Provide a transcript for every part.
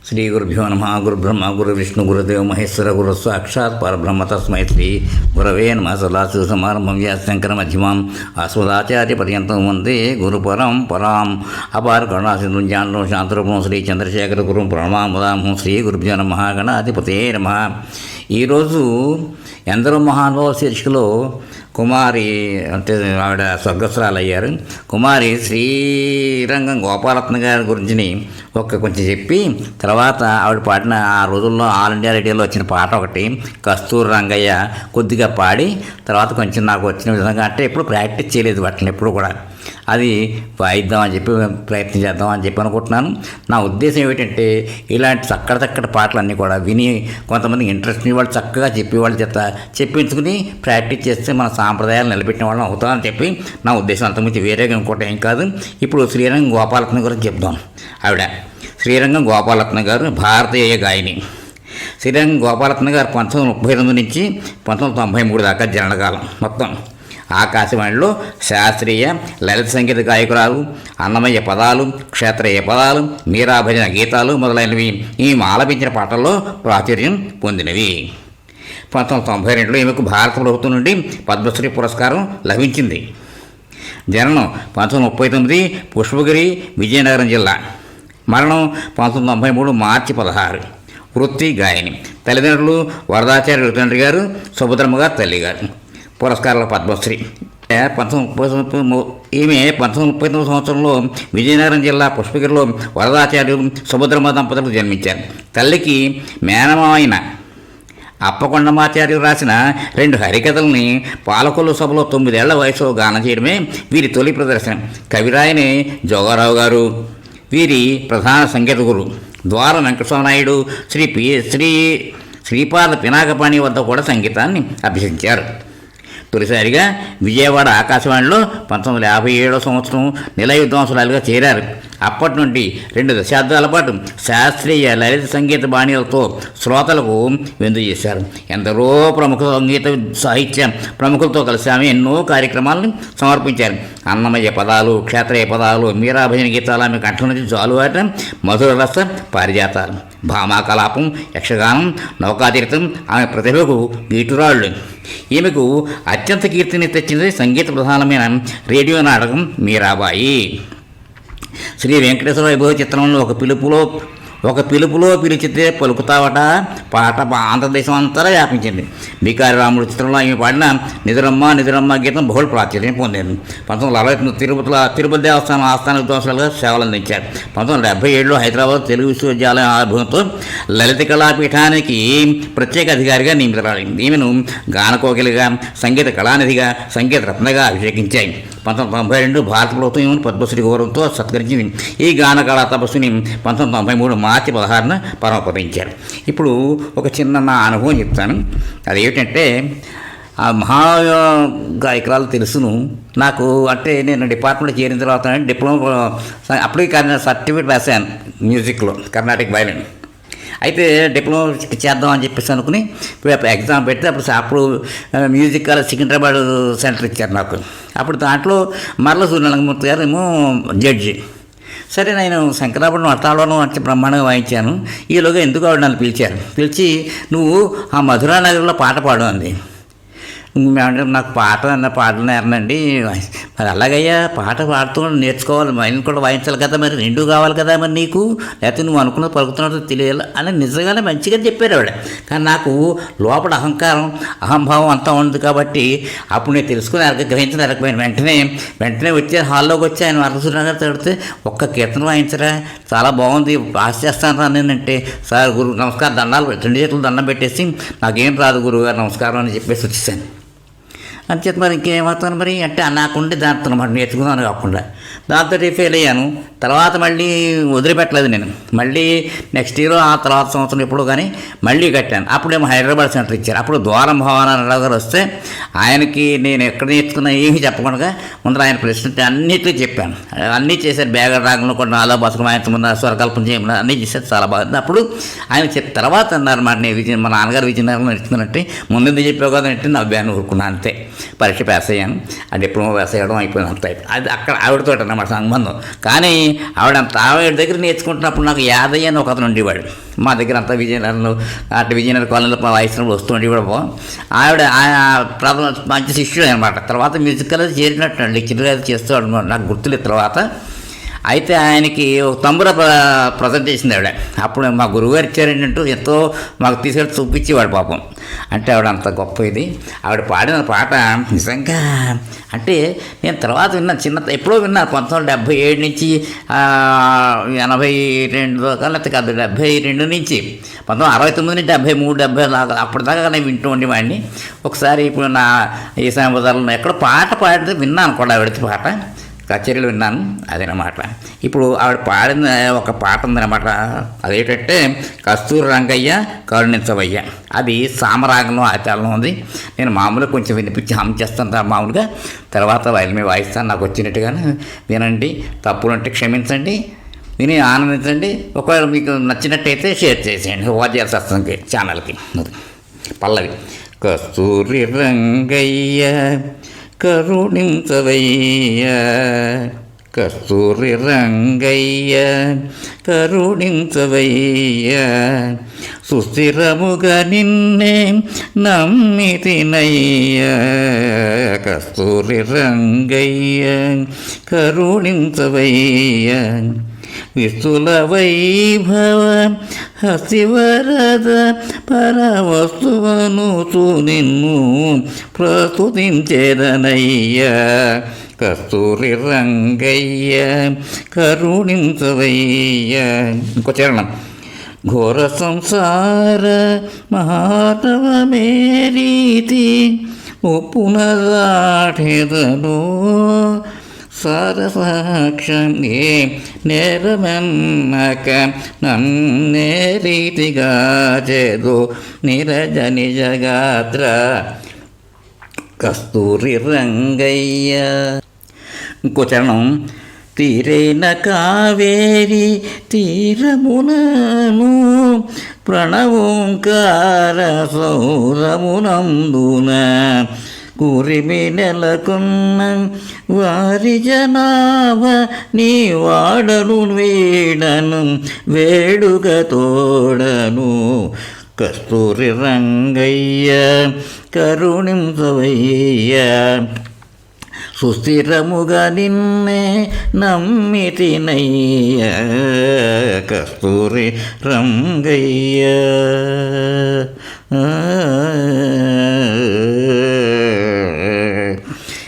శ్రీ గురుభ్యో నమ. గురు బ్రహ్మ గురు విష్ణు గురుదేవ మహేశ్వర గురు సాక్షాత్ పరబ్రహ్మ తస్మై శ్రీ గురవే నమ. సదాశివ సమారంభం వ్యాసశంకర మధ్యమాం అస్మదాచార్య పర్యంతం వందే గురు పరాం. అపార కరుణాసింధు జ్ఞానం శాంతరూపం శ్రీ చంద్రశేఖర గురు ప్రణమాముదాము. శ్రీ గురుభ్యో నమ. గణాధిపతే నమ. ఈరోజు ఎందరో మహానుభావుల శీర్షికలో కుమారి అంటే ఆవిడ స్వర్గస్థురాలయ్యారు. కుమారి శ్రీరంగం గోపాలరత్న గారి గురించి కొంచెం చెప్పి తర్వాత ఆవిడ పాడిన ఆ రోజుల్లో ఆల్ ఇండియా రేడియోలో వచ్చిన పాట ఒకటి కస్తూరి రంగయ్య కొద్దిగా పాడి తర్వాత కొంచెం నాకు వచ్చిన విధంగా అంటే ఎప్పుడు ప్రాక్టీస్ చేయలేదు వాటిని ఎప్పుడు కూడా అది వాయిద్దామని చెప్పి ప్రయత్నం చేద్దామని చెప్పి అనుకుంటున్నాను. నా ఉద్దేశం ఏమిటంటే ఇలాంటి చక్కటి పాటలన్నీ కూడా విని కొంతమంది ఇంట్రెస్ట్ వాళ్ళు చక్కగా చెప్పేవాళ్ళు చేత చెప్పించుకుని ప్రాక్టీస్ చేస్తే మన సాంప్రదాయాలు నిలబెట్టిన వాళ్ళం అవుతామని చెప్పి నా ఉద్దేశం. అంతకుమించి వేరేగా ఇంకోటి ఏం కాదు. ఇప్పుడు శ్రీరంగం గోపాలరత్న గురించి చెప్దాం. ఆవిడ శ్రీరంగం గోపాలరత్న గారు భారతీయ గాయని. శ్రీరంగం గోపాలరత్న గారు 1939 నుంచి 1993 దాకా జననకాలం మొత్తం ఆకాశవాణిలో శాస్త్రీయ లలిత సంగీత గాయకురాలు, అన్నమయ్య పదాలు, క్షేత్రీయ పదాలు, మీరాభజన గీతాలు మొదలైనవి ఈ ఆలపించిన పాటల్లో ప్రాచుర్యం పొందినవి. 1992లో ఈమెకు భారత ప్రభుత్వం నుండి పద్మశ్రీ పురస్కారం లభించింది. జననం 1939 పుష్పగిరి, విజయనగరం జిల్లా. మరణం 1993 మార్చి 16. వృత్తి గాయని. తల్లిదండ్రులు వరదాచార్యులు తండ్రి గారు, సుభద్రమ్మ గారు తల్లి గారు. పురస్కారాల పద్మశ్రీ. 1939 సంవత్సరంలో విజయనగరం జిల్లా పుష్పగిరిలో వరదాచార్యులు సుభద్రమ్మ దంపతులకు జన్మించారు. తల్లికి మేనమామైన అప్పకొండమాచార్యులు రాసిన 2 హరికథల్ని పాలకొల్లు సభలో 9 ఏళ్ల వయసులో గానం చేయడమే వీరి తొలి ప్రదర్శన. కవిరాయని జోగారావు గారు వీరి ప్రధాన సంగీత గురు. ద్వార వెంకటేశ్వర నాయుడు, శ్రీపాద పినాకపాణి వద్ద కూడా సంగీతాన్ని అభ్యసించారు. తొలిసారిగా విజయవాడ ఆకాశవాణిలో 1957 సంవత్సరం నిలయ విద్వాంసురాలుగా చేరారు. అప్పటి నుండి 2 దశాబ్దాల పాటు శాస్త్రీయ లలిత సంగీత బాణీలతో శ్రోతలకు విందు చేశారు. ఎందరో ప్రముఖ సంగీత సాహిత్య ప్రముఖులతో కలిసి ఆమె ఎన్నో కార్యక్రమాలను సమర్పించారు. అన్నమయ్య పదాలు, క్షేత్రీయ పదాలు, మీరాభజన గీతాలు ఆమె కంఠం నుంచి జాలువాట, మధుర రస పారిజాతాలు, భామాకలాపం, యక్షగానం, నౌకాతీర్థం ఆమె ప్రతిభకు గీటురాళ్ళు. ఈమెకు అత్యంత కీర్తిని తెచ్చింది సంగీత ప్రధానమైన రేడియో నాటకం మీరాబాయి. శ్రీ వెంకటేశ్వర వైభవ చిత్రంలో ఒక పిలుపులో పిలిచితే పలుకుతావట పాట ఆంధ్రదేశం అంతా వ్యాపించింది. బికారి రాముడు చిత్రంలో ఆమె పాడిన నిదురమ్మ గీతం బహుళ ప్రాచుర్యం పొందింది. 1949 తిరుపతి దేవస్థానం ఆస్థాన విద్వాంసులుగా సేవలు అందించారు. 1977లో హైదరాబాద్ తెలుగు విశ్వవిద్యాలయం ఆవిర్భావంతో లలిత కళాపీఠానికి ప్రత్యేక అధికారిగా నియమితురాలి. ఈమెను గానకోకిలిగా, సంగీత కళానిధిగా, సంగీత రత్నగా అభిషేకించాయి. 1992 భారత ప్రభుత్వం ఈమెను పద్మశ్రీ గౌరవంతో సత్కరించింది. ఈ గాన కళా తపస్సుని 1993 మార్చి 16న పరమపదించారు. ఇప్పుడు ఒక చిన్న నా అనుభవం చెప్తాను. అదేమిటంటే ఆ మహా గాయకురాలు తెలుసును నాకు. అంటే నేను డిపార్ట్మెంట్లో చేరిన తర్వాత డిప్లొమా అప్పటికి సర్టిఫికేట్ రాశాను మ్యూజిక్లో, కర్ణాటిక్ వయలిన్. అయితే డిప్లొమా చేద్దామని చెప్పేసి అనుకుని ఇప్పుడు ఎగ్జామ్ పెడితే అప్పుడు మ్యూజిక్ కాలేజ్ సికింద్రాబాద్ సెంటర్ ఇచ్చారు నాకు. అప్పుడు దాంట్లో మరల సూర్యనారాయణమూర్తి గారు ఏమో జడ్జి. సరే నేను శంకరాభరణం అట్టాలను అంటే బ్రహ్మాండంగా వాయించాను. ఈలోగా ఎందుకు ఆవిడ నన్ను పిలిచి నువ్వు ఆ మధురానగర్లో పాట పాడు అంది. నాకు పాటలు నేరనండి. మరి అలాగయ్యా పాట పాడుతూ నేర్చుకోవాలి, మైండ్ కూడా వాయించాలి కదా, మరి 2 కావాలి కదా మరి నీకు, లేకపోతే నువ్వు అనుకున్నది పలుకుతున్నట్టు తెలియాలి అని నిజంగానే మంచిగా చెప్పారు ఆవిడ. కానీ నాకు లోపల అహంభావం అంతా ఉంది కాబట్టి అప్పుడు నేను తెలుసుకుని గ్రహించలేకపోయాను. వెంటనే వచ్చే హాల్లోకి వచ్చి ఆయన వరదసూర్యగారు తడితే ఒక్క కీర్తన వాయించరా, చాలా బాగుంది, పాస్ చేస్తాను రా నేనంటే, సార్ గురువు నమస్కారం, దండాలు 2 చేతులు దండం పెట్టేసి నాకేం రాదు గురువుగారు నమస్కారం అని చెప్పేసి వచ్చేసాను. అంచేత మరి ఇంకేమవుతాను మరి అంటే నాకుండి దాంతో మరి నేర్చుకున్నాను కాకుండా దాంతో ఫెయిల్ అయ్యాను. తర్వాత మళ్ళీ వదిలిపెట్టలేదు నేను. మళ్ళీ నెక్స్ట్ ఇయర్ ఆ తర్వాత సంవత్సరం ఎప్పుడు కానీ మళ్ళీ కట్టాను. అప్పుడేమో హైదరాబాద్ సెంటర్ ఇచ్చారు. అప్పుడు ద్వారం భవనారావు గారు వస్తే ఆయనకి నేను ఎక్కడ నేర్చుకున్నా ఏమీ చెప్పకుండా ముందర ఆయన ప్రశ్న అన్నిటికీ చెప్పాను. అన్నీ చేశారు. బ్యాగ రాగంలో కూడా 4 బతుకం ఆయన స్వరకల్పన చేయమని అన్నీ చేశారు. చాలా బాగుంది. అప్పుడు ఆయన తర్వాత అన్నారు మాట నేను మా నాన్నగారు విజయనగరంలో నేర్చుకున్నట్టు ముందు చెప్పావు కదా అంటే నవ్వాను, ఊరుకున్నాను అంతే. పరీక్ష పాస్ అయ్యాను. ఆ డిప్లొమా పాస్ అయ్యడం అయిపోయింది. అంత అది అక్కడ ఆవిడతో అన్నమాట సంబంధం. కానీ ఆవిడ దగ్గర నేర్చుకుంటున్నప్పుడు నాకు యాదయ్య అని ఒక అతను ఉండేవాడు మా దగ్గర అంతా విజయనగరంలో అటు విజయనగర కాలనీలో వయసులో వస్తూ ఉండేవాడు. ఆవిడ ప్రథమ మంచి శిష్యుడు అనమాట. తర్వాత మ్యూజికల్ చేరినట్టు లెక్చరర్ అది చేస్తూ నాకు గుర్తులేదు తర్వాత. అయితే ఆయనకి ఒక తంబుర ప్రజెంటేషన్ ఆవిడ. అప్పుడు మా గురువుగారు ఇచ్చారేంటంటూ ఎంతో మాకు తీసుకెళ్ళి చూపించేవాడు పాపం. అంటే ఆవిడ అంత గొప్ప ఇది. ఆవిడ పాడిన పాట నిజంగా అంటే నేను తర్వాత విన్నాను, ఎప్పుడో విన్నాను 1977 నుంచి 82 దాకా, లేకపోతే కాదు 72 నుంచి 1969 నుంచి 73, 74 అప్పటిదాకా నేను వింటూ ఉండేవాడిని. ఒకసారి ఇప్పుడు నా ఈసారి బజార్లో ఎక్కడో పాట పాడితే విన్నాను కూడా ఆవిడకి పాట, కచేరీలు విన్నాను అదేనమాట. ఇప్పుడు ఆవిడ పాడిన ఒక పాట ఉందన్నమాట, అదేంటంటే కస్తూరి రంగయ్య కరుణించవయ్య. అది సామరాగంలో ఆచారంలో ఉంది. నేను మామూలుగా కొంచెం వినిపించి హమ్ చేస్తాను మామూలుగా, తర్వాత వైల్ మీద వాయిస్తాను నాకు వచ్చినట్టుగానే వినండి. తప్పులుంటే క్షమించండి, విని ఆనందించండి. ఒకవేళ మీకు నచ్చినట్టయితే షేర్ చేసేయండి వాద్యాల సత్సంగ ఛానల్కి. పల్లవి. కస్తూరి రంగయ్య కరుణించవయ్య, కస్తూరి రంగయ్య కరుణించవయ్య, సుస్థిరముగా నిన్నే నమ్మితినయ్య, కస్తూరి రంగయ్య కరుణించవయ్య, విస్తుల వైభవ హసివరద పరవస్తువను నిన్ను ప్రస్తుతించేదనయ్య, కస్తూరి రంగయ్య కరుణించవయ్య. ఇంకో చరణం. ఘోర సంసార మహాటవ మేరీతి ఒప్పున దాటెదను, సరసాక్షం ఏ నేరమన్నక నన్నే రీతిగా చేదు నిరజ నిజగాత్ర, కస్తూరి రంగయ్య. ఇంకో చరణం. తీరైన కావేరి తీరమునను ప్రణవోంకార సౌరమునందున కురిమి నెలకొన్న వారి జనాభ నీ వాడను వేడను వేడుక తోడను, కస్తూరి రంగయ్య కరుణించవయ్య, సుస్థిరముగా నిన్నే నమ్మితినయ్య, కస్తూరి రంగయ్య.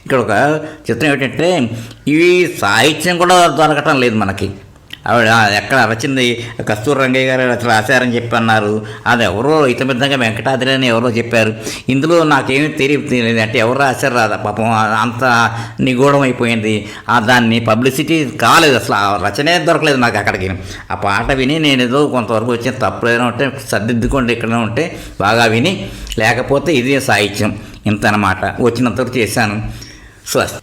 ఇక్కడ ఒక చిత్రం ఏమిటంటే ఇవి సాహిత్యం కూడా దొరకటం లేదు మనకి. ఆవిడ ఎక్కడ రచింది కస్తూరి రంగయ్య గారు రాశారని చెప్పి అన్నారు. అది ఎవరో ఇతమిద్దంగా వెంకటాద్రి అని ఎవరో చెప్పారు. ఇందులో నాకేమీ తెలియదు అంటే ఎవరు రాశారు రాదా పాపం, అంత నిగూఢం అయిపోయింది. దాన్ని పబ్లిసిటీ కాలేదు, అసలు ఆ రచనే దొరకలేదు నాకు అక్కడికి. ఆ పాట విని నేను ఏదో కొంతవరకు వచ్చిన తప్పు ఏదైనా ఉంటే సర్దిద్దుకోండి, ఎక్కడైనా ఉంటే బాగా విని, లేకపోతే ఇదే సాహిత్యం ఇంత అన్నమాట. వచ్చినంతవరకు చేశాను. స్వస్తి.